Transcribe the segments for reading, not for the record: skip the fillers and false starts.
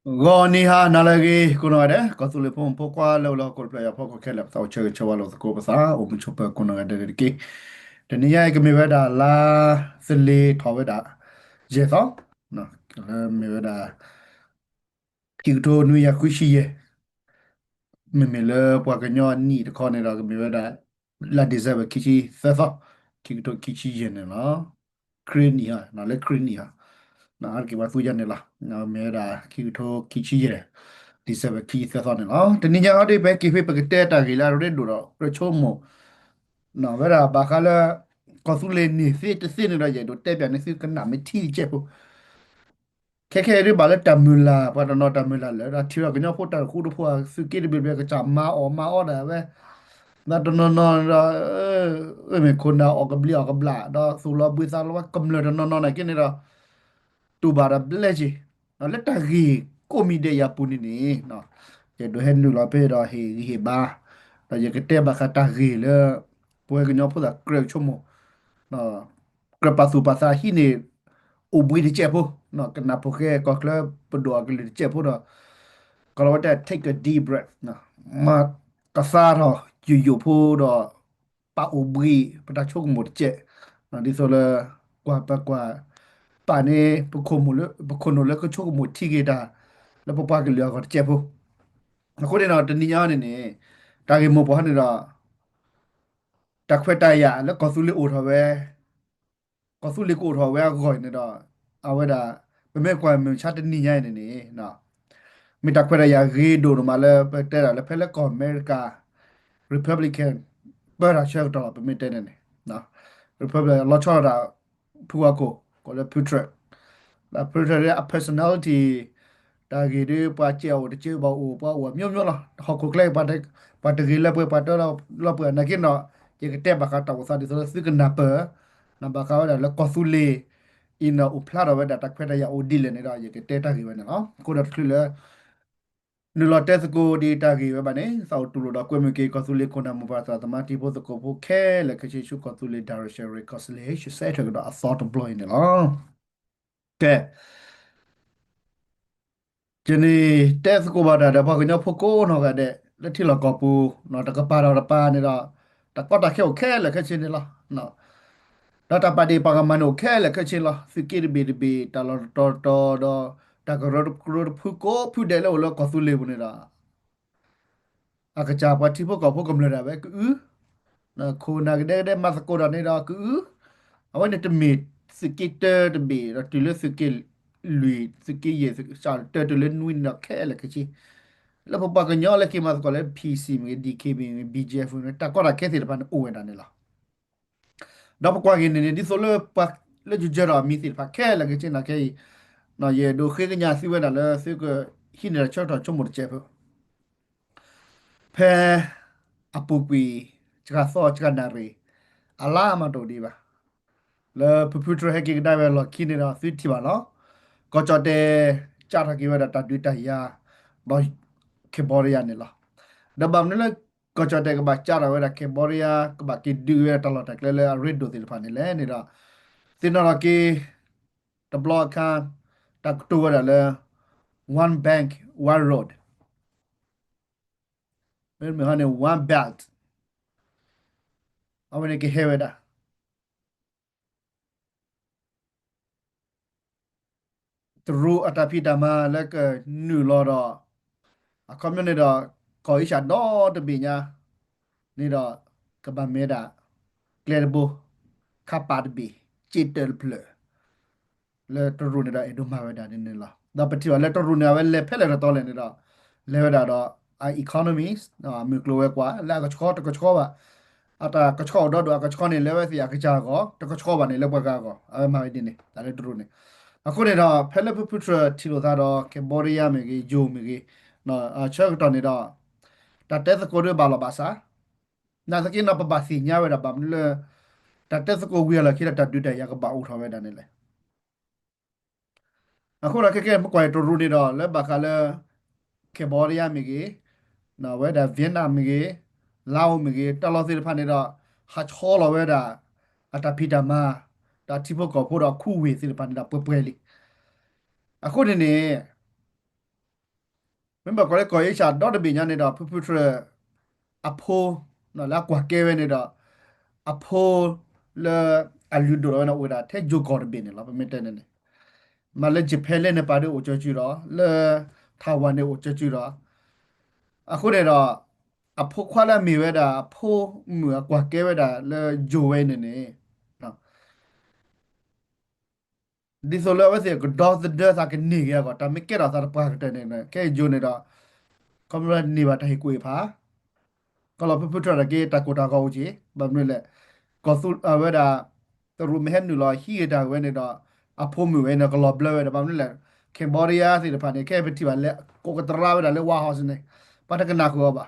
Goni ha nalagi kuno ada ko tule pom pokwa lo ko playa poko kela tau che chawalo ko basa o mu chopa kuno ada ki tani ya ke me weda la sele thaweda je so no me weda ki to nu ya kushi ye me le pwa ka nyo ni de ko ne da me weda la deserve kichi sa so ki to kichi ye ne la crane ya na le crane ya na ar ki ba su ya ne la na me da ki to kichi yeဒီစက်ပဲခီးသက်သွားတယ်နော်တနည်းအားဖြင့်ပဲကိဖေပကတဲ့တာကြီးလာရတဲ့ဒူတော့ရချိုးမို့နော်ဗရာဘာခလာကောဆူလေနေစစ်တစစ်နေတော့ရဲ့တို့တက်ပြန်နေစစ်ကနာမထီချက်ဖို့ခဲရပါလေတမူလာပါတော့တမူလာလေဒါထီရကညဖို့တာခုတို့ဖို့စုကိရဘကချာမာအော်ဒါပဲနာတော့နော်မေခုနာအော်ကဘလီအော်ကဘလာတော့ဆူလောဘွေစားလောကမ္လနော်ကိနေတော့ tu bara bleji no leta gi komi de ya punini no je do hen lu la pe da he ba da ye ke te ba ka ta gi le po ke nyo phu da kre chomo no kre pa su pa sa hi ne u bui de che po no ka na po ke ko kle po do ke le che po no ko lo ta take a deep breath no ma ka sa ro yu phu do pa u bui pa da chok mo che no di so le kwa ป่านนี้บุคคลเลยก็ช่วยหมดที่เกดาแล้วพอปากเหลือก็เจ็บพวกแล้วคนเดียวตอนนี้ยาเนี่ยตาเกมโมปะฮันนี่ละตาเควตายาแล้วก็สุริโอทาวเวก็สุริโอทาวเวก็คอยเนี่ยละเอาไว้ด่าเป็นแม่กวายมันชาตินี้ยัยเนี่ยนะมีตาเควตายาเกโดนมาแล้วไปแต่ละแล้วเพื่อนแล้วก็อเมริกา Republican เบอร์ราเชลตลอดเป็นไม่ได้เนี่ยนะ Republican เราชอบด่าพวกก็เลยพูดเถอะ la personality တာဂီဒီပါချေအော်တချေဘောပါဝမြို့မြို့လားဟောက်ကိုကလေးပါတဂီလည်းပါတော့လောက်ပါနကိနော်ဒီကတဲ့ဘကတောစားဒီဆိုစကနာပနဘကာဝဒါလကောဆူလီအင်းဥပလာရဝဒတာခွဲရအိုဒီလေနေတာဒီကတဲ့တာဂီပဲနော်ကိုဒတ်ခလနူလတက်စကိုဒီတာဂီပဲဗာနေစောက်တူလို့တော့ကွေမကေကောဆူလီကိုနာမပါသာတမတီဖို့စကိုဖို့ခဲလက်ခချီရှုကောဆူလီဒါရရှယ်ရီကောဆူလီရှုဆက်ထကတော့အသောတဘလိုင်းနော်ကဲ Jadi tes ko bada da ba nya phoko no ga de la thi la ko pu no ta ka pa ra pa ni da ta ko ta khe o khe la khe chin ni la no da ta pa di pa ga man o khe la khe chin la fi ki de bi ta lo to do ta ko ro phu ko phu de lo ko su le bu ni da a ka cha pa thi pho ko pho kam le da be ku na ko na de ma sa ko da ni da ku a wa ni te mi si ki te de bi da ti le si ki lui si ki ye si cha te le nui na khe la khe chi แล้วพอปากกันย่อเลยคิดมาก็เลยพีซีมีดีเคมีมีบีจีเอฟมีแต่ก็ละแค่สิบพันโอเวนนั่นแหละดับกว่ากินเนี่ยดิโซเลอร์ปักแล้วจุดเจอรามีสิบพันแค่ละก็เช่นละแค่น่ะเยดูเคกันยาสิเวนั่นเลยสิก็หินเนี่ยชอบต่อชมหมดเจ็บแพ้อปุปีจะกัดซอจะกัดนารีอาล่ามาตัวดีป่ะแล้วพูดถึงให้กินได้เวลาคิดเนี่ยนะสิที่บ้านเนาะก็จะได้จ้าทากิเวดาตัดด้วยตายาบอยเคบอริยานี่ละ dabam ne ko cha te ba cha ra we ra Cambodia ko ba ki du ya ta la ta le red do til pha ne le ni da tin ra ki the block kan ta to wa le one bank one road me ha ne one belt a we ne ki he we da through atapi dama le ke nu lo do a community do ko i cha do de bi nya ni do ka ba me da clear bo ka pa de bi chitel ple လေတရူနေတာအဒိုမာဝဒါနေနေလားဒါပတိဝလေတရူနေဝဲလေဖဲလေတော့လေနေတာလေဝဒါတော့ economies မီကလိုဝဲကွာလာကချောတကချောပါအတာကချောတော့ကချောနေလေဝဲစီအကကြကောတကချောပါနေလေဘွက်ကောအဲမာဝဒီနေဒါလေတရူနေအခုနေတော့ဖဲလေပပထတီလိုသာတော့ကမ်ဘောဒီးယားမြေကြီးဂျိုမြေကြီးနော်အချောက်တော့နေတော့တတဲစကိုရဘာလဘာစာနာစကိနပပစီညာဝဲတာဗမ်လေတတဲစကိုဝီလာခိရတဒူတရကဘာဦးထောဝဲတာနေလေ အခုရခက်ခဲမကွာတူရူနေတော့လဲဘာခါလဲကေဘောရီးယားမြေကြီးနော်ဝဲဒါဗီယက်နမ်မြေကြီးလာအိုမြေကြီးတလောစီဖာနေတော့ဟာချောလဝဲဒါအတာဖီတာမာဒါတိဖို့ကောဖို့တော့ခုဝေစီဖာနေတာပွဲပွဲလီအခုဒီနေ member ko isha dot bi nya ne da pu pu tre apo no la kwa ke we ne da apo le aludo na ora the jo ko bi ne la pa meten ne ma le japan le ne pa de o cho chu ro le taiwan ne o cho chu ro အခုတည်းတော့အဖို့ခွာလာမီဝဲတာအဖို့မူကွာကဲဝဲတာလဲဂျိုဝဲနေနေနော်ဒီဆိုလဲဝဲစီကဒေါ်ဒဒစာကနေရကောတမကဲတော့စာပါကတဲ့နေကဲဂျိုနေတော့ကမရနေပါတိုင်ကိုဖာကလောပပထရကေတကိုတာကောကြီးဘာမလဲကောသုဝဲတာတရူမဟန်နူလာဟီတာဝဲနေတော့အဖို့မူဝဲနေကလောဘလဝဲတာဘာမလဲကင်ဘောဒီးယားစီတဖာနေကဲပတိပါလဲကိုကတရာဝဲတာလဲဝါဟောစနေပါတကနာကောပါ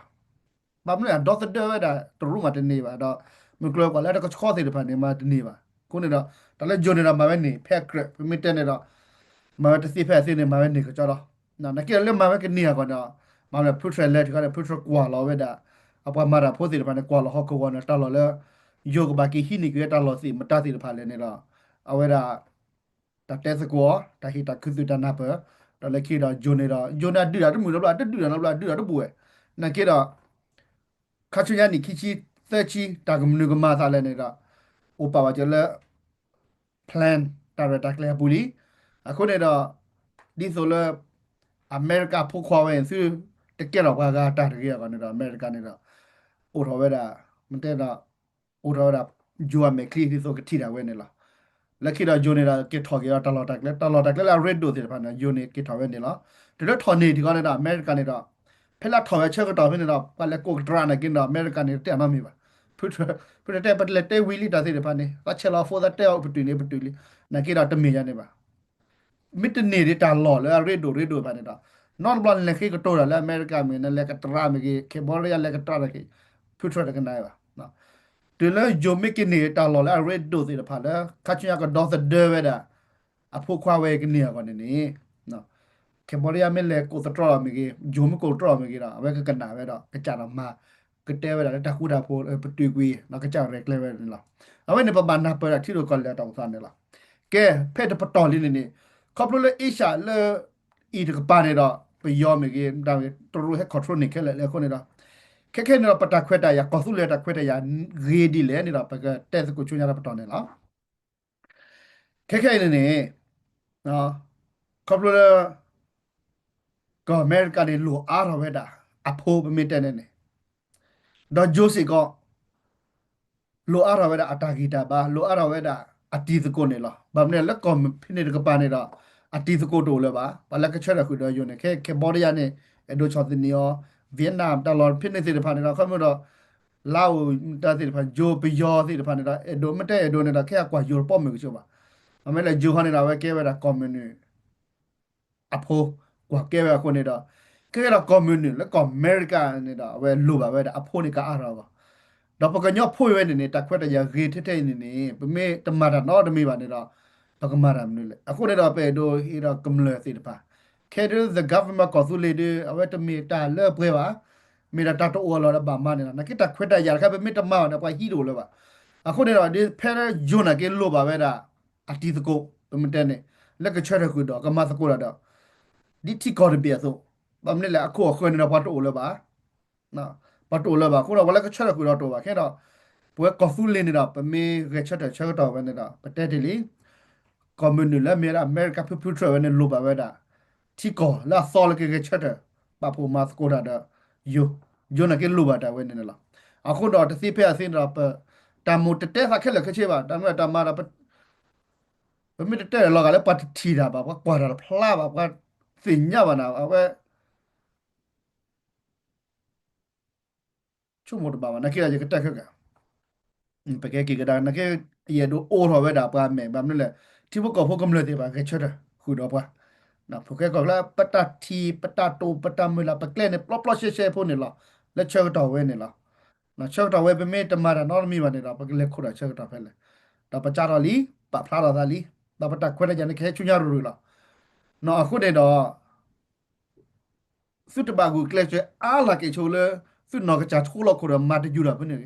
ba mun do the de da to ru ma de ne ba do mu klo ko la da ko kho the de pha ne ma de ne ba ko ne do da le jo ne da ma ba ne phe grip mi te ne do ma de si phe si ne ma ba ne ko cho do na na ke le ma ba ke ne ko do ma le put le ko le put kwa lo we da apa ma da pho si de pha ne kwa lo ho ko ko ne ta lo le yo ko ba ki hi ni ke ta lo si ma ta si de pha le ne do a we da ta te se ko ta hi ta khu su ta na pa da le ki do jo na du da du mu lo la du da lo la du da du bu we na ke do ခါချူယာနီခီချီသက်ချီတာကမနုကမာသာလဲနေတာဥပပါကြလဲ plan တာရတာကလဲပူလီအခုနေတော့ဒီဆိုလဲအမေရိကဖို့ခွာဝင်စုတကယ်တော့ဘာကတာတကယ်ကနေတော့အမေရိကနေတော့အိုတော်ဝဲတာမတဲ့တော့အိုတော်တာဂျူအမေခလီဒီဆိုကတိတာဝဲနေလားလက်ခိတော့ဂျိုနေတာကစ်ထော်ကရတလော်တက်လဲ red တို့တယ်ဖာနော်ဂျိုနေကစ်ထော်ဝဲနေလားဒီတော့ထော်နေဒီကနေတော့အမေရိကနေတော့ ဖဲလာထော်ရချက်ကတော့ဖင်းတော့ပလက်ကိုဒရာနာကင်းတော့အမေရိကန်နဲ့တဲ့မမီပါဖုထဖုတဲ့ပတ်လက်တဲ့ဝီလီတာစီတဲ့ဖာနေအချက်လာဖိုးတဲ့တဲ့ပတူနေပတူလီနာကီတော့တမီရနေပါမစ်တနေတာလော်လဲရေဒိုပါနေတာနော်ဘလန်လက်ခိကတော့လဲအမေရိကန်မင်းလက်ကတရာမကြီးကေဘောလရလက်ကတရာကဖုထရကနိုင်ပါနော်ဒီလဲဂျိုမီကနေတာလော်လဲရေဒိုစီတဲ့ဖာလဲခါချင်ရကတော့တဲ့ဝဲတာအဖို့ခွာဝဲကနေရကနေနော် que moría me le contra me que yo me contra me que a ver que cana ver que chana ma que te ver ta cura por tu gui no que chana recle ver la a ver ne pa bana pa ti ro ko le ta sa ne la ke phe de pa to li ne ne couple le isha le i de pa ne da pe yo me que da to ro he control ne ke le ko ne da ke ne pa ta khweta ya ko su le ta khweta ya re di le ne da pa ke te ko chu nya da pa to ne la ke ne ne နော်ကပလိုก็อเมริกาเนี่ยหลัวอาร์เวดาอโพไปไม่ได้เนี่ยดอโจสิก็หลัวอาร์เวดาอัตากีตาบาหลัวอาร์เวดาอัติสโกเนี่ยหรอบางเนี่ยแล้วก็พินิจกับปานเนี่ยละอัติสโกโตเลยปะปะแล้วก็เชื่อเราคือดออยู่เนี่ยแค่บอดี้ยาเนี่ยเอโดชอตินีอเวียดนามตลอดพินิจสิทธิพันธ์เนี่ยเราเขาไม่รอลาวตาสิทธิพันธ์โจไปยอสิทธิพันธ์เนี่ยเอโดไม่ได้เอโดเนี่ยเราแค่กว่ายูโรปอมมือใช่ปะอเมริกาจูฮันเนี่ยเราแค่เวลาคอมมิวนิ အဖိုးကွာကဲရခုနေတာကဲရကွန်မြူနတီလက်ကွန်အမေရိကန်နေတာဝဲလိုပါပဲအဖိုးနေကအားရပါတော့ပကညောဖိုးဝဲနေတခွက်တရဂေထတဲ့နေနေပမေတမတာတော့တမေပါနေတော့ပကမာရမနလေအခုနေတော့ပဲဒိုဟီရကမလစီတပါခဲဒ the government ကောသူလေဒီအဝဲတမေတာလဲပွဲပါမေတာတတော်လောဘာမနေတာနကိတခွက်တရခပဲမေတမတော့ပွားဟီရိုလဲပါအခုနေတော့ဒီဖဲရဂျွန်နာကေလိုပါပဲဒါအတီစကိုပမတဲ့နေလက်ကချရခုတော့ကမသကိုရတော့ ဒီတီကော်ရပြဆိုဘာမလဲအခုခွနေတော့ဘာတိုးလဲပါနော်ဘာတိုးလဲပါခုတော့ဘာလဲကချက်ကူတော့တိုးပါခဲတော့ပွဲကော်ဖူလင်းနေတော့ပမေရချက်တဲ့ချက်တော့ပဲနေတော့ပတက်တယ်လီကွန်မြူနီလာမေရာအမေရိကဖူဖူထရဝနေလိုပါပဲဒါတီကောလာဆော်လကေချက်တဲ့ပပူမတ်ကိုဒါယိုဂျိုနကေလိုပါတာဝဲနေလားအခုတော့တသိဖက်အစင်းတော့တမူတတဲ့ခက်လက်ခချေပါတမတမတာပမေတတဲ့လောကလည်းပတ်တီတာပါကွာတာဖလာပါကွာစင်ညပါနာအဝဲ chu mo ba na ke ya ke ta ke ka pe ke ki ga na ke ye do o ro we da pa me ba ne le ti bo ko pho kam le de ba ke cha da khu do pa na pho ke ko la pata thi pata to pata me la pa kle ne plop plop she she pho ne la le cha da we ne la na cha da we pe me ta ma da no mi ba ne da pa ke le khu da cha da phe le da pa cha da li pa phla da li da pa ta khwe da ja ne ke chu nya ru la no a khu de do สุดตบากูเคลชอาลาเกโชเลสุดนอกจากทุกโลกคนมาที่อยู่แบบนี้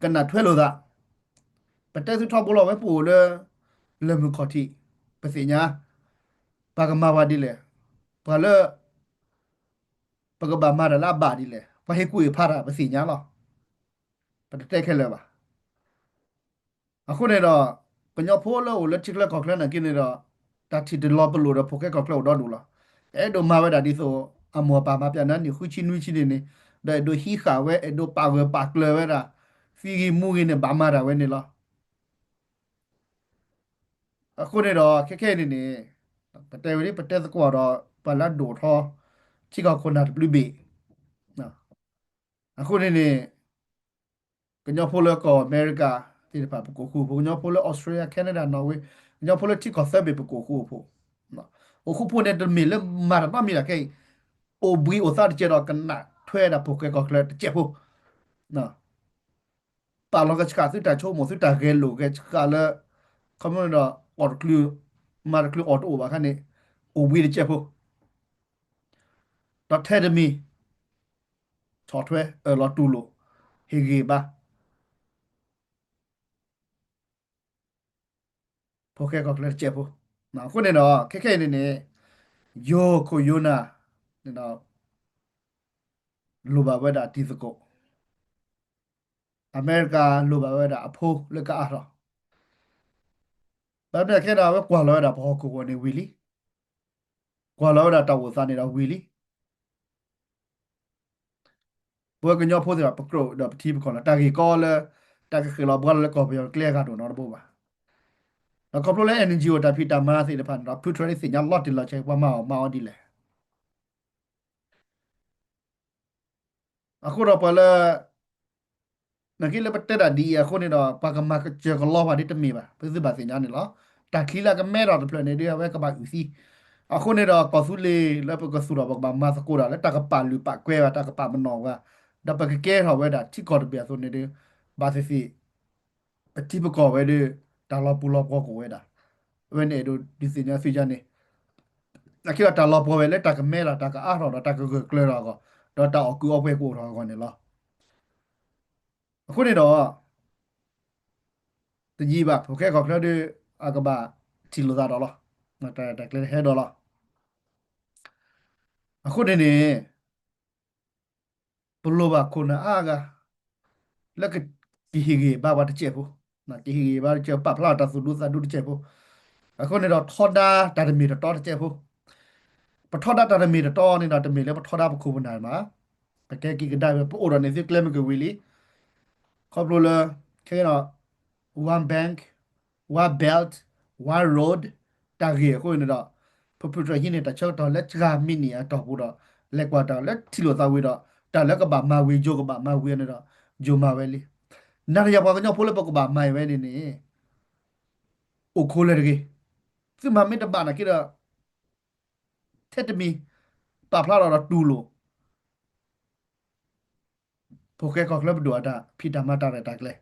กันนัดเพื่อโลดะปัจจัยสุดท้ายบุรุษไม่ปูเลยเริ่มขอที่ภาษีเนี้ยปากมาวาดีเลยพอเล ปกบามาดาลาบาดีเลยพอให้กุยพาราภาษีเนี้ยหรอปะเตะแค่เลยปะအခုနေတော့ပညောဖိုးလို့လက်ချစ်လက်ခေါက်လက်နေကိနေတော့တတိတလောပလို့တော့ဖိုကဲခေါက်လောက်တော့လို့လားအဲ့တို့မှာပဲဒါဒီဆိုအမောပါမပြန်နေခုချင်းနွီချင်းနေဒါတို့ဟီခါဝဲအဲ့တို့ပါဝဲပါကလဝဲတာဖီဂီမူဂီနေဘာမာတာဝဲနေလားအခုနေတော့ခက်ခဲနေနေပတဲဝရီပတဲစကွာတော့ပလာဒိုထောချီကခုနာဘလူးဘီနော်အခုနေနေကညောဖိုးလို့ကောအမေရိကဒီပါပကိုခုပညောဖိုးလို့ဩစတြေးလျကနေဒါနော်ဝေညောဖိုးလို့ချီကဆက်ဘေပကိုခုဖို့နော်အခုဖို့နေတယ်မီလေမာရပါမီလာကေအိုဘွီအိုသားကျတော့ကနာထွဲတာပိုကဲကောကလက်ကျဖို့နော်ပါလောကချကစစ်တာချိုးမစစ်တာကဲလိုကဲချကလာကမန်တော့အော်ကလူမာကလူအော်တိုဘာခနဲ့အိုဘွီကျဖို့တော့ထဲဒမီချော်ထွဲလော်တူလိုဟေဂေဘာပိုကဲကောကလက်ကျဖို့နော်ခုနေတော့ခက်ခဲနေနေယိုကိုယိုနာနေတော့လိုပါဝဲတာတီစကိုအမေရိကလိုပါဝဲတာအဖိုးလကအားတော့ဘာနဲ့ခဲတာပဲကွာလောရတာဘောကိုကိုနေဝီလီကွာလောရတာတောက်ဝစားနေတာဝီလီဘောကညောဖိုးတာပကရိုတော့ပတိပခေါ်လာတာကြီးကောလဲတာကြီးလောဘောလဲကောပြောကလျက်ကတော့တော့ဘောပါတော့ကောပလိုလဲ energy ကိုတာဖီတာမာစီတဖန်တော့ future စီညာ lot ဒီလာချေပွားမအောင်မအောင်ဒီလေအခုတော့ပလဲနကိလပတက်တာဒီအခုနေတော့ပါကမကချေကလောပါဒီတမီပါပြစ်ပါစီညာနေလောတာခီလာကမဲတော့ပလနေဒီဝဲကပါဥစီအခုနေတော့ကောဆူလေလပကဆူတော့ဘာမစကိုတာလက်တကပါလူပါကွဲတာကပါမနော်ကဒါပကကဲဟောဝဲတာတိကောတပြဆိုနေတယ်ဘာစီစီအတိပကောဝဲတဲ့ဒါလပူလကောကိုဝဲတာဝဲနေတို့ဒီစညာစီကြနေအကိတာလပဝဲလက်တကမဲတာတကအားတော့တကကကလဲတော့တော့တောက်ကူအဖွဲကိုတော့ကောနေလားအခုနေတော့တကြီးပါโอเคကောခရတဲ့အကဘာတီလိုသားတော့လားမတတကလဲဟဲတော့လားအခုနေနေဘလိုပါခုနအားက แล้วก็กิฮิกีบ้าวัดเจ็บปุ๊นะกิฮิกีบ้าเจ็บปับพลาดตัดสุดดูสัดดูเจ็บปุ๊คนในเราทอดได้แต่มีแต่ตอเจ็บปุ๊พอทอดได้แต่มีแต่ตอนี่เราจะมีแล้วพอทอดได้พอคูมันไหนมาแต่แกกินกันได้แบบโอ้เราในที่เกลมันก็วิลลี่ครอบครัวเลยแค่เรา one bank one belt one road ตาเกียคนในเราพอพูดอะไรนี่แต่เช้าตอนเล็กกามินี่อะต่อพูดเราเล็กกว่าตอนเล็กที่เราตาวิเราแต่แล้วก็แบบมาวิโจก็แบบมาวิเนี่ยเราโจมาเวลี่ နာရရပါကညဖိုးလပကဘာမိုင်ဝဲနေနေအိုခိုးလေရေစမမီတဘာနာကိရတက်တမီပပလာရတူလိုဖိုကဲကောကလဘဒွာတာဖီတာမတာရတာကလေ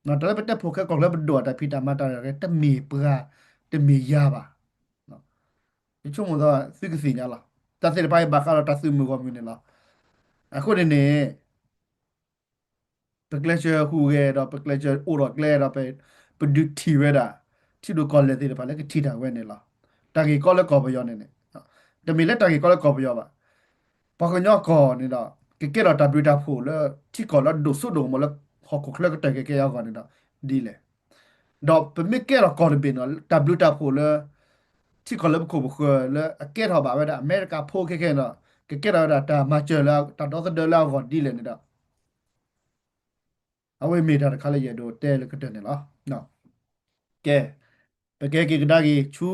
နော်တော်လည်းပတက်ဖိုကဲကောကလဘဒွာတာဖီတာမတာရတမီပရာတမီရပါနော်ဒီချုံမတော့စိကစီညာလားတသစ်ပိုင်ဘာခါရတဆုမကောမြူနေလားအခုနေနေ ပကလက်ချာဟူရဲတော့ပကလက်ချာအိုတော့ကလဲတော့ပဲပဒူတီဝဲတာတီလိုကောလက်သေးတယ်ပါလေကတီတာဝဲနေလားတာကြီးကောလက်ကောပယောနေနေတမီလက်တာကြီးကောလက်ကောပယောပါပကညောကောနေတော့ကဲတော့တဘရတာဖို့လဲတီကောလက်ဒုဆုဒုံမလက်ဟောက်ခလကတကဲရောက်ကောနေတော့ဒီလေတော့ပမကဲတော့ကောလဘင်းတော့တဘရတာဖို့လဲတီကောလက်ကိုဘခလဲအကဲတော့ပါဝဲတာအမေရိကဖို့ကဲတော့ကဲတော့တာမချလာတာတော့ဒေါ်လာကောဒီလေနေတော့အဝေးမေတာခါလေရတော့တဲလကတဲ့နေလားနော်ကဲပကဲကေကဒါကြီးချူ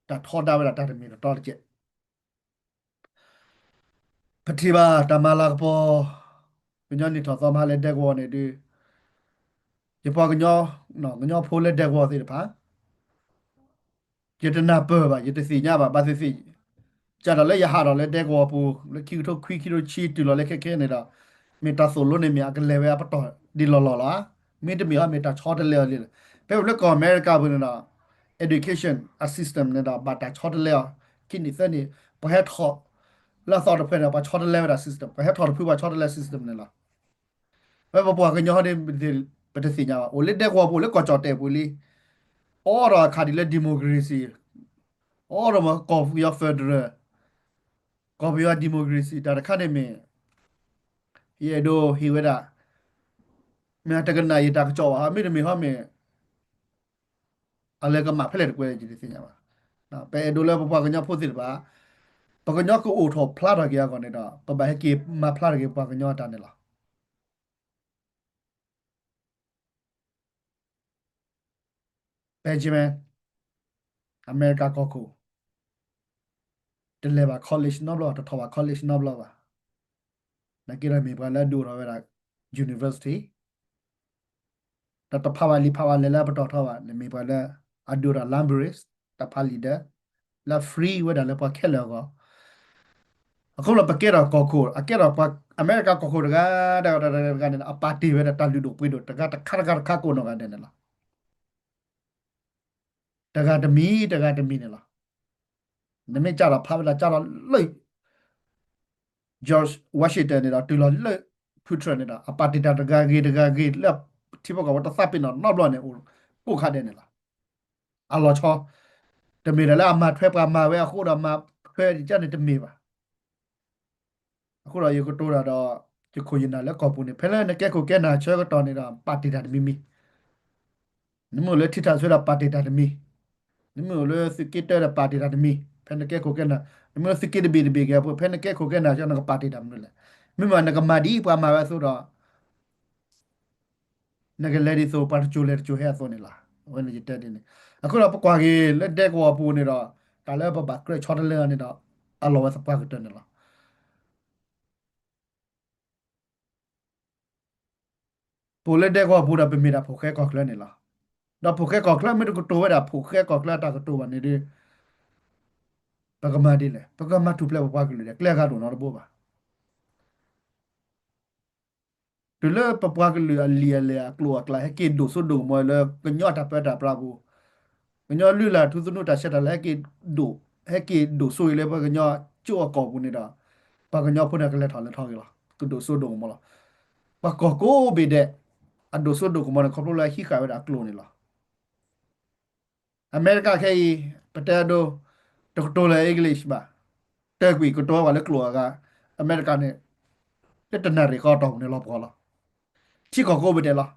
တာထောတာဝလာတာတမီတော့ကြက်ပတိပါတမလာပေါ်ပညာနေထောသမလဲတဲ့ကောနေဒီရပကညောနော်ညောဖိုးလဲတဲ့ကောစီတပါယတနာပပါယတစီညပါပါစီစီကြတော့လဲရဟာတော့လဲတဲ့ကောပူလဲခီထုတ်ခွီခီတို့ချီတူလောလဲခက်ခဲနေတော့မေတာဆိုလို့နေမြကလဲပဲပတော်ဒီလောလောလားမင်းတမီဟာမေတာချောတယ်လဲလေပဲဘလကောအမေရိကဘုနေတာ education assistant နေတာဘာတာချောတယ်လဲကိနိစနေဘဟက်ခေါလာသောတဖက်တော့ဘာချောတယ်လဲတာ system ဘဟက်ထော်ဖူဘာချောတယ်လဲ system နေလားပဲဘပွားကညောတဲ့ပတစီညာအိုလက်တဲ့ကောပိုလက်ကောချောတဲ့ပူလီအော်ရခါဒီလက်ဒီမိုကရေစီအော်ရမကော်ဖီယာဖက်ဒရယ် ကော်ပီယာဒီမိုကရေစီတာခါနေမီယေဒိုဟီဝဒမြတ်တကနာယတာကြောဟာမိရမီဟမေအလေကမဖလက်ကွဲကြည့်စညာပါနော်ပဲဒိုလဲပပကညဖို့စစ်ပါပကညကိုအိုထောဖလာရကြကောနေတာပပဟကေမဖလာရကြပကညတာနေလားဘန်ဂျမန်အမေရိကကောကိုတလေပါ college နော်ဘလောတထောပါ college နော်ဘလောပါနကိရမီပါလာဒူရဝဲရာ university တဖာဝလီဖာဝလဲလာပတော်ထောပါနမီပါလာအဒူရာလမ်ဘရစ်တဖာလီဒါလာ free ဝဲဒါလဲပခဲလောကောအခုလပကေရာကောကိုအကေရာပအမေရိကကောကိုတကကနေအပါတီဝဲတာလူတို့ပွေးတို့တကတခါခါကိုနော်ကနေလားတကတမီနေလားနမေကြတော့ဖာလာကြတော့လိတ် George Washington နေတာတူလာလိတ်ဖူထရနေတာအပါတီတာတကကေလက်တိဘောကဝတ်သပ်ပင်တော့နောက်ဘလောနေဦးကိုခါတဲ့နေလားအလောချောတမီလည်းအမထွဲပါမှာပဲအခုတော့မှထွဲကြနေတမီပါအခုတော့ရေကိုတိုးတာတော့ဒီကိုရင်နာလက်ကော်ပူနေဖဲလဲနေကဲကိုကဲနာချဲก็ตอนနေတာပါတီတာတမီနမိုလေထိတာဆွဲတာပါတီတာတမီနမိုလေစကစ်တာပါတီတာတမီဖဲနေကဲကိုကဲနာနမိုစကစ်ဘီကဲဖဲနေကဲကိုကဲနာကျွန်တော်ပါတီတာမလို့လေမိမနကမာဒီပွားမှာပဲဆိုတော့နကလေဒီဆိုပါချူလေချူဟဲဆိုနေလားဝင်ကြတဲ့နေအခုတော့ပကွာကြီးလက်တက်ကောပူနေတော့ဒါလည်းပပကရချော်တယ်လေနေတော့အလောစပါကတဲ့နေလားပူလက်တက်ကောပူတာပြမိတာဖိုခဲကောကလဲနေလားတော့ဖိုခဲကောကလဲไม่တော့တိုးဝဲတာဖိုခဲကောကလဲတာကတိုးပါနေတယ်ပကမာဒီလေပကမာတူပလက်ပွားကလေးကလဲကတော့တော့ဘောပါတူလေပပွားကလေးအလီအလေကလောကလာဟဲကေဒိုဆိုဒိုမွေလေကညော့တာပက်တာပရာဘူကညော့လူလာသူစနုတာချက်တာလဲကေဒိုဟဲကေဒိုဆိုရလေပကညော့ကြော့ကောဘူးနေတာပကညော့ဖုန်ကလေးထော်လဲထော်ရလားကဒိုဆိုဒိုမလားပကောကိုဘေတဲ့အဒိုဆိုဒိုကမနခေါပလိုလာခိခါဝဲတာကလိုနေလားအမေရိကခဲပတဲဒိုတကတိုလေအင်္ဂလိပ်ပါတဲ့ကွီကတော်ကလည်းကလောကအမေရိကန်နဲ့တက်တနရီကတော့နေလို့ပေါ်လားချိကောကိုဘတယ်လား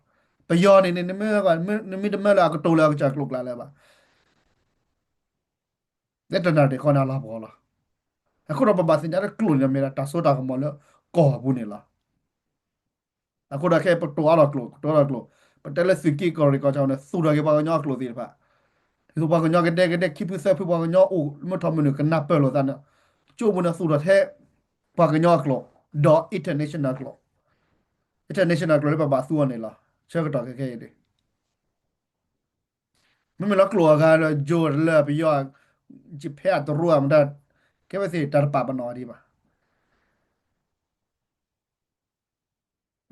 ပယောနေနမေကနမီတမလာကတိုလာကချကလုကလာလဲပါတက်တနရီခေါ်နာလာပေါ်လားအခုတော့ပပစင်ကြတဲ့ကလုနေမေတာဆိုတာကမလို့ကောဘူးနေလားအခုတော့ခဲပတော်တော့ကလုတော်တော့ကလုပတဲလက်စကီကောရီကောချောင်းနဲ့စူရကေပါညောကလုသေးတယ်ပါဒီဆိုပါကညောကတဲ့ခိပစဖူပါကညောအိုမထမနကနပ်ပလောတန်ကျိုးမနစူရတဲ့ပါကညောကလုဒေါ် international ကလု international ကလုပပစူနေလားချက်ကတော့ခဲခဲတယ်မမလကလောကဂျိုလဘယောจิเพอะตรัวมันได้แค่ว่าสิตาปาปนอดีป่ะ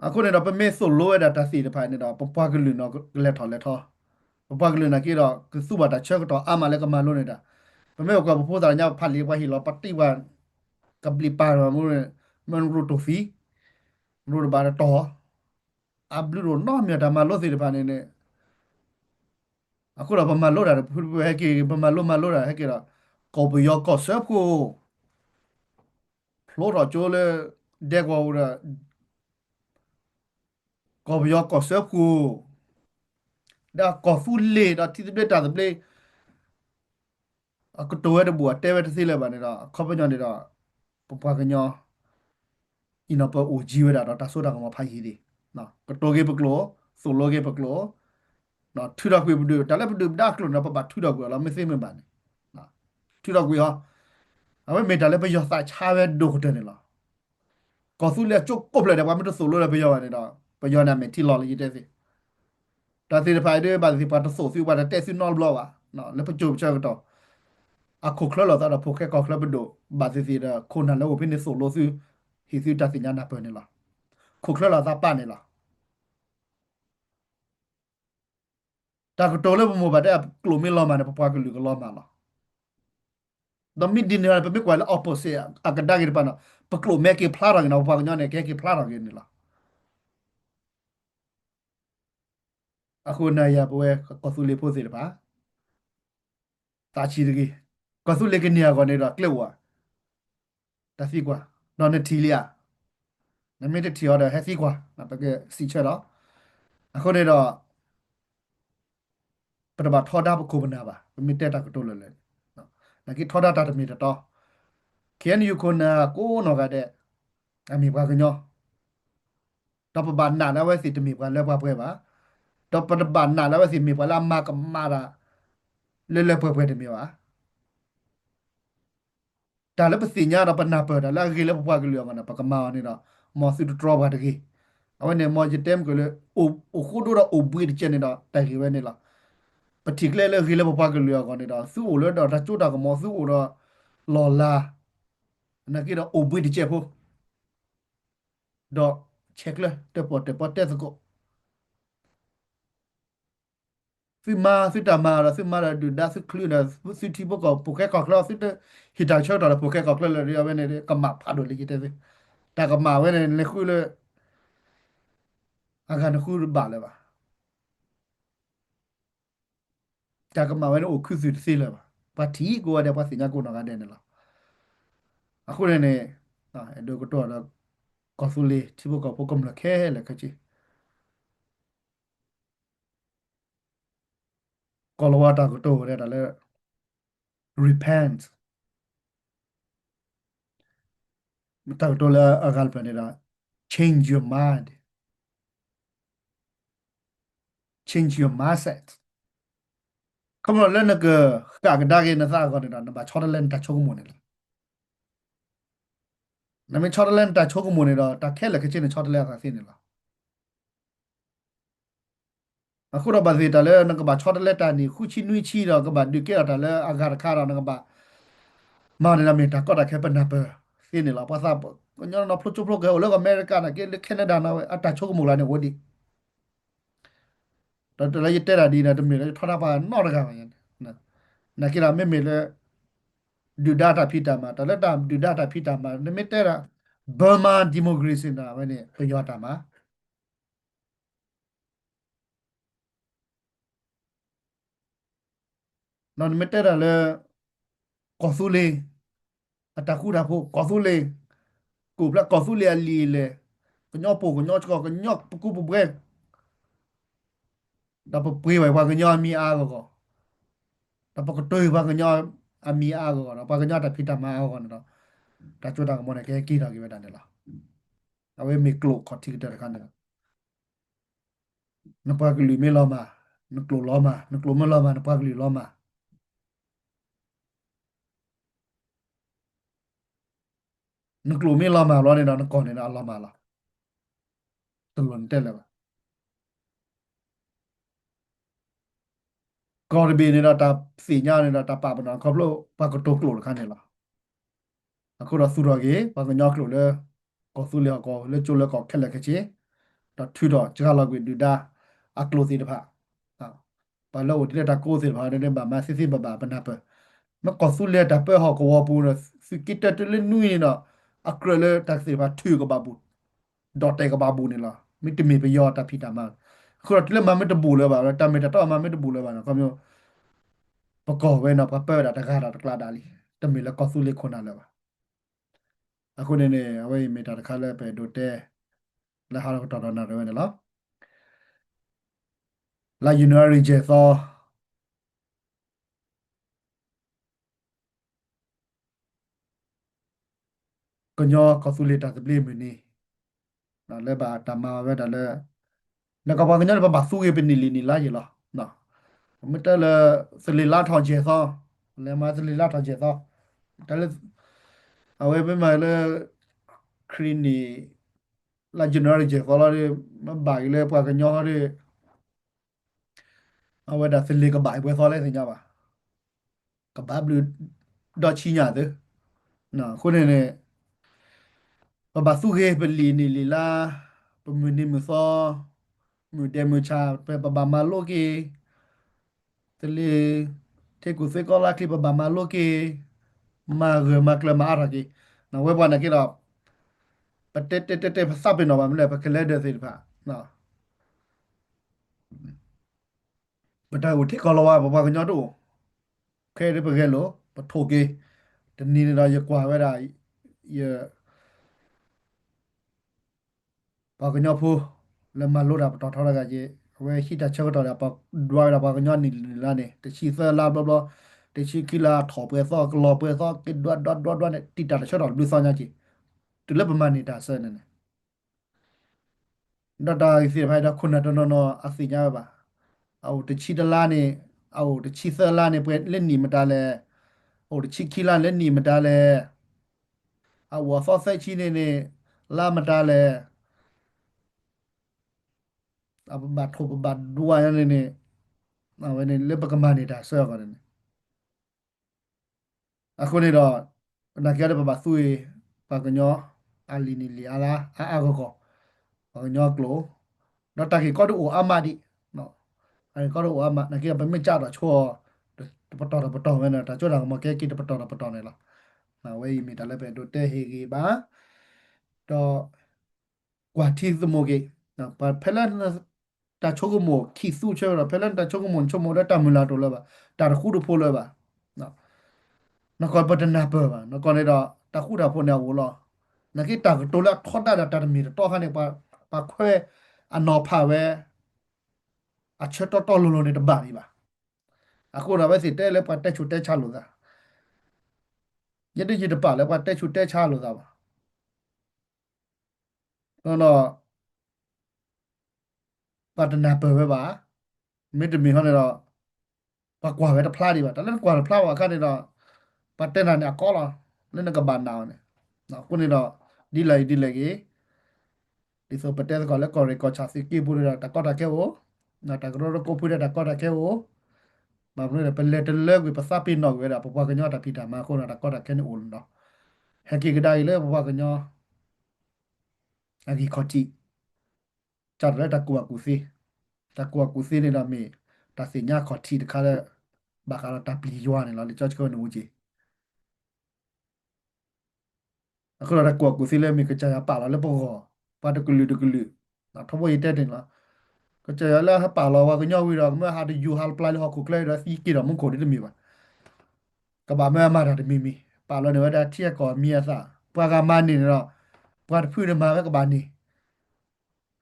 အခုနေတော့ပမေဆိုလိုရတာစီတဖိုင်နေတော့ပပွားကလူနော်လက်ထောပပွားကလူနာကြီးတော့ကစုပါတာချက်တော့အမလည်းကမလို့နေတာပမေကပပိုးတာညဖတ်လေးပါဟီလောပတိဝါကပလီပါမလို့မန်ရူတိုဖီရူဘာတော့အဘလူရောနော်မြတာမလို့စီတဖိုင်နေအခုတော့ပမလို့တာဖူဟဲကီပမလို့တာဟဲကီတော့ကောပယောကောဆပ်ကိုဖလိုတော့ကျိုးလေဒက်ဝါရကောပယောကောဆပ်ကိုဒါကောဖူလေဒါတိပလက်တာပလေအခုတော့ရဘူအတဲဝဲတစီလဲပါနေတာခေါပညောနေတာပပကညောအင်းပအိုဂျီဝဲတာတော့တဆိုတာကမဖိုင်ဟီဒီနော်ကတိုကေပကလောဆိုလိုကေပကလောနော်ထူတော့ကွေဘူးဒါလည်းဘူးဒါကလောနော်ပပထူတော့ကွေလားမသိမပါနဲ့နော်ထူတော့ကွေဟာအမေမေတာလည်းပယောစာချာပဲဒိုခတဲ့နေလားကောဆူလဲချုပ်ကုတ်လဲတယ်ဘာမလို့ဆိုလိုလဲပယောရနေတော့ပယောနာမေတီလော်လေးတဲ့စီဒါစီဖိုင်တွေဘာစီပါတဆိုစီပါတဲ့စီနော်ဘလောပါနော်လည်းပကြုံချတော့အခုခလလာတာဖိုခဲကောခလဘဒိုဘာစီစီဒါခုနလည်းဝိနေဆိုလိုစီဟီစီတစီညာနာပနေလားခုခလလာတာပနေလားတာကတိုလည်းမဘာတဲ့ကလိုမီလောမနဲ့ပပွားကလူကလောမလားဒမီဒီနေရပမေကွာလည်း opposite အကဒါကြီးပနာပကလိုမဲကေဖလာရငနာဘာညနေကေကေဖလာရငနေလားအခုနာရပွဲကောဆူလေးဖို့စီတပါတာချီတကြီးကောဆူလေးကနေရကနေတော့ကလဝ ta si kwa no ne ti lia na me te ti order ha si kwa na pa ke si che đó အခုနေတော့ပထမထောတာပခုပနာပါမိတက်တာကတိုးလဲလဲနော်နကိထောတာတာတမီတော့ကန်ယူခုနာကိုနော်ကတဲ့အမိဘကညောတော့ပဘာနာแล้วว่าสิตมีบกันแล้วว่าเพื่อปะတော့ปฏิบัติหนาแล้วว่าสิมีบกันละมากมาละเล่เพื่อเพื่อตมีวะแต่แล้วภาษีเนี่ยเราปนาเปิดแล้วกี่แล้วพวกกันเรื่องกันนะปากมาเนี่ยเนาะมอสิตรอบัดกี้เอาไว้เนี่ยมอจิเต็มก็เลยโอ้โคดูเราอุบิเหตุเนี่ยเนาะแต่กี่วันเนี่ยละปฏิกิริยาเลยกี่แล้วพวกกันเรื่องกันเนี่ยเนาะสู้เลยเนาะถ้าจุดเราก็มอสู้เนาะลอลานักกีฬาอุบิเหตุพวกดอกเช็คเลยเตปอเตสก็ si ma si ta ma la si ma la du da si clean da si ti bo ko poke ko klo si te hi ta chho da la poke ko klo le ya ve ne ka ma pha do le ki te se ta ka ma ve ne le khu le a ga na khu ba le ba ta ka ma ve ne o khu si le ba pa ti ko da pa si nya ko na ga de ne la a khu ne ne a do ko to la ko su le ti bo ko po kom la khe le ka chi ko lo wa ta ko to re da le repent มta ko to la a gal pa ne da change your mind change your mindset 可不那个嘎个大概那啥个的了，那把超的人打超个么的了，那么超的人打超个么的了，打开了个真的超的人啥事的了，啊，后来把这打了那个把超的人打你呼气怒气了，个把你给打了阿嘎的卡了那个把妈的那边打搞打开本那边，事的了，把啥不，我讲那 pro 就 pro 给我那个 America 那给 Canada 那啊打超个么了呢我的，但来一带了的呢，都没了，他那把闹了干嘛呀？那给他妹妹了。ดูดาตาพิตามาแต่ละตามดูดาตาพิตามาเนี่ยไม่แต่ละบร์มาดิโมคราซีนะวันนี้เป็นยอดตามานอนไม่แต่ละเลยกอสุเลอัตาคูดาพูกอสุเลกูปละกอสุเลอลีเลยก็ย่อปูก็ย่อชก็ย่อกูปุเบรดับปรีไว้ว่าก็ย่อมีอาก็ดับปกตุยว่าก็ย่ออามีอาก็ดับปก็ย่อตาพิตามาอาก็เนาะแต่จุดต่างกันหมดเนี่ยแค่กี่ดอกกี่เวลาเนี่ยละเอาไว้มีกลุ่มขอที่เดียวกันเนี่ยนับปากลือไม่ล้อมานักกลุ่มล้อมานักกลุ่มไม่ล้อมานับปากลือล้อมา นึกรู้ไม่ละมาล้อเนี่ยนะนึกก่อนเนี่ยนะละมาละตลอดเต้นเลยว่ะก่อนบีเนี่ยนะตาสีญาเนี่ยนะตาปาปนอนเขาโลปากกโตกลัวกันเนี่ยละအခုတော့သူတော်ကြီးဘာကညောက်လို့လဲကောသူလျော်ကောလဲကျိုးလဲကောခက်လက်ခချေတော့ထူတော့ကြာလောက်ပြီးဒူတာအကလိုစီတဖာဟာဘာလို့ဒီလက်တာကိုစီတဖာတဲ့ဘာမစစ်စစ်ဘာပနာပမကောသူလဲတာပဲဟောကောပူနစကိတတလနွီနော်အကရလဲတက်စီဘာထူကဘာဘူးဒေါ်တဲကဘာဘူးနေလားမိတမီပယောတာဖီတာမခုတော့လဲမမတဘူလဲပါတမီတတော့မမတဘူလဲပါနော်ကောမျိုးပကောဝဲနော်ပပတာတကားတာတကလာတာလီတမီလဲကောသူလဲခွန်တာလဲပါအခုနေနေအဝေးမီတာတခါလဲပဲဒိုတဲလဲဟာတော့တော်တော်နာတယ်နော်လာယူနီရီဂျေသောကညောကောသူလေတာစပလီမီနီနော်လဲပါတမဝဲတာလဲလကဘာကညောဘာသူကေပနီလီနီလာရလားနော်မတလဲစလီလာထောင်ဂျေသောလဲမစလီလာထောင်ဂျေသောတလဲအဝေးပဲမလဲခရီနီလာယူနီရီဂျေခေါ်လာတယ်မဘိုင်လဲပွားကညောရဲအဝဲတာစလီကဘိုင်ပွဲခေါ်လဲစင်ကြပါကဘာဘလူဒေါ်ချီညာတဲ့နော်ခုနေနေ babasuke pelini lila pemuni muso mude mucha pe babama loki tele teku sekolah ki babama loki ma ge makle ma araki na weba na kira pete sabe no ba mle pa kele de silpa na bata uti kolawa baba gnyo do ke de pe lo pa thoke တနည်းနည်းတော့ရကွာပဲဒါ ye pa ko nyo phu le ma lo da pa tho ga je we hi ta che ko da pa dwa da pa ko nyo ni la ne te chi sa la bla bla te chi ki la tho pe so lo pe so ki dwa ne ti ta che da lu so nya chi tu le pa ma ni da sa ne da da si phai da khun na no no a si nya ba au te chi da la ne au te chi sa la ne pe le ni ma da le au te chi ki la le ni ma da le a wa so sai chi ne la ma da le a ba tho ba dwa ne a we ne le pa ka ma ni da sa ga ne အခုနေတော့နာကြရပပသူေပါကညောအလီနီလီအလာအာဂကောပါကညောကလိုတော့တကေကောတူအမဒီနော်အဲကောတူအမနာကြပမကြတော့ချောပတော်မဲနော်ဒါကြတော့မကဲကိတပတော်နေလားနော်ဝေးမီတလည်းပဲတို့တဲ့ဟေကြီးပါတော့ကွာတီသမိုကေနော်ပါဖလန်တာချိုကမိုခီစုချောဖလန်တာချိုကမွန်ချိုမိုဒတာမလာတော့လပါတာခုတို့ဖိုးလပါနော် nó còn bật nạp bờ mà nó còn đây đó ta khu đã phun nào lo nó cái ta cái tôi là thoát ra là ta mì to hơn này ba khoe anh nó phá về à chết to luôn này đâm bà đi bà à khu nào bây giờ tê lấy ba tê chút tê cha luôn ra nhất định gì đâm bà lấy ba tê chút tê cha luôn ra bà nó bật nạp bờ với bà mấy đứa mình hơn này đó ba quả về ta phá đi bà ta lên quả phá vào cái này đó ba tê này có là lên cái bàn nào này nó cũng này đó đi lại cái đi số bật tê gọi là có record chả sĩ kia bùi ra ta có ta kéo na ta có có bùi ra ta có ta kéo mà bùi ra bên lệ tên lệ vớiภาษา pin nó vậy đó bố cái nhau ta pin mà cô là ta có ta kéo ổn đó hay kia cái đây lệ bố cái nhau anh đi khó chị chặt lại ta qua cú si này là mi ta xin nhá khó chị cái là bà cái là ta bị doan này là để cho cái nó gì aku là qua cú si lên mi cái trái bảo là bố ba được cái lư là thâu vậy tên này là cái trái là bảo là cái nhau vì là mới hà đi du hal play họ cũng lấy ra xí kia là muốn cổ đi mi vậy cái bà mẹ mà ra đi mi bảo là nếu đã chia còn mi sao qua cái mà này nó qua phu được mà cái bà này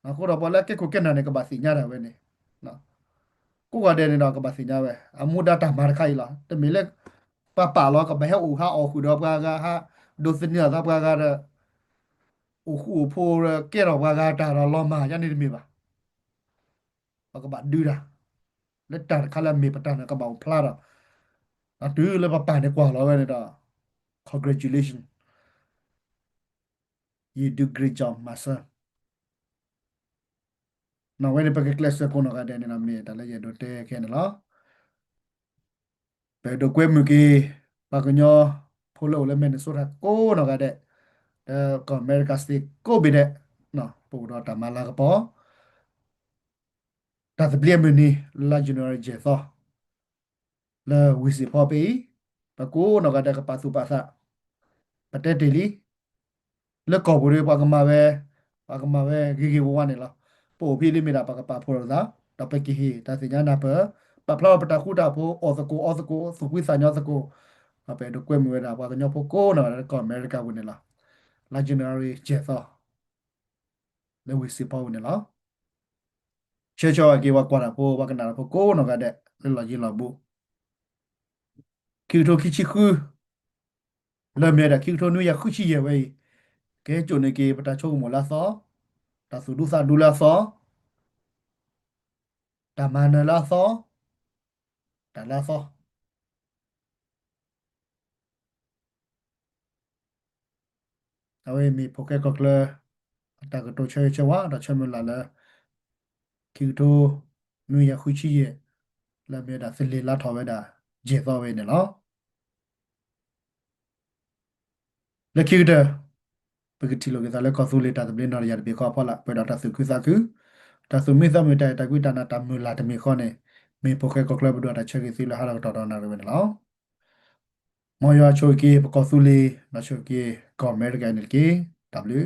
aku là bảo là cái cuộc cái này cái bà xí nhá rồi vậy này nó cũng có đây nó cái bà xí nhá vậy à mua đã tạm mà khai làแต่มีเล็กป่าเราก็ไปให้อู่ห้าออกคือดอกกาฮะโดนเสนอครับกาอู่อู่โพเกลอกกาตาเราล้อมายันนี่มีป่ะเราก็บัดดื้อละแล้วตาคารามีปะตานะก็บอกพลาดอ่ะอ่ะดื้อเลยป่าในกว่าเราไว้เนี่ยต่อ congratulations you do great job master น้องไว้ในปากเกลสก็นอกกันเดนนะมีแต่ละอย่างโดนเตะแค่นั้นละไปดูเกมเมื่อกี้ปากกญอพลเลยเมนสุดท้ายก็นอกกันเดก็อเมริกาสติกก็บิดเดเนาะปูดอตามาลากระป๋อแต่เปลี่ยนมือนี่ลาจูเนียร์เจสัอแล้ววิสิพอปีปะกูนอกกันเดกับปาสุปัสสะประเทศเดลีแล้วก็บริปากมาเวกีวันนี่ละปูพี่ลิมิตาปากปาพูดแล้วต่อไปกี่ฮีแต่สิ่งนั้นนะเปอปะเพลาปะตาคูดาพูออสกูสุวิสัญญาสกูเอาไปดูเกมเวลาปากญอพโกเนาะแล้วก็อเมริกาวันนี่ละลาจูเนียร์เจสัอแล้ววิสิพอวันนี่ละเชื่อกี่ว่ากว่านะพูว่ากันนะพูโกเนาะกันเดแล้วเราจินเราบุคิวโทคิชิคุเริ่มเนี่ยคิวโทนุยาคุชิเยเว้ยแกจุนในเกปะตาโชกหมดละซอตาสุดุซาดูละซอตามาเนละซอตาละซอเอาไว้มีโปเกก็เลยตากระโตเชยเชวะตาเชมลาละคิวโทนุยาคุชิเยแล้วเมียดาสิเลละทอเวดาเจซอเวเนี่ยเนาะแล้วคิวเดปกติโลกซาเลคอซูเลตาตะเบลนอรยาเบคอพอละเปดาตาสุคุซาคุตาสุมิซามิตาตะกุตานาตามุลาตะเมคอเนมีโปเกก็เลยบดาตาเชกิซิละฮาละตอดอนาเรเวเนาะ Moya choki ko suli na choki ko America ni ki W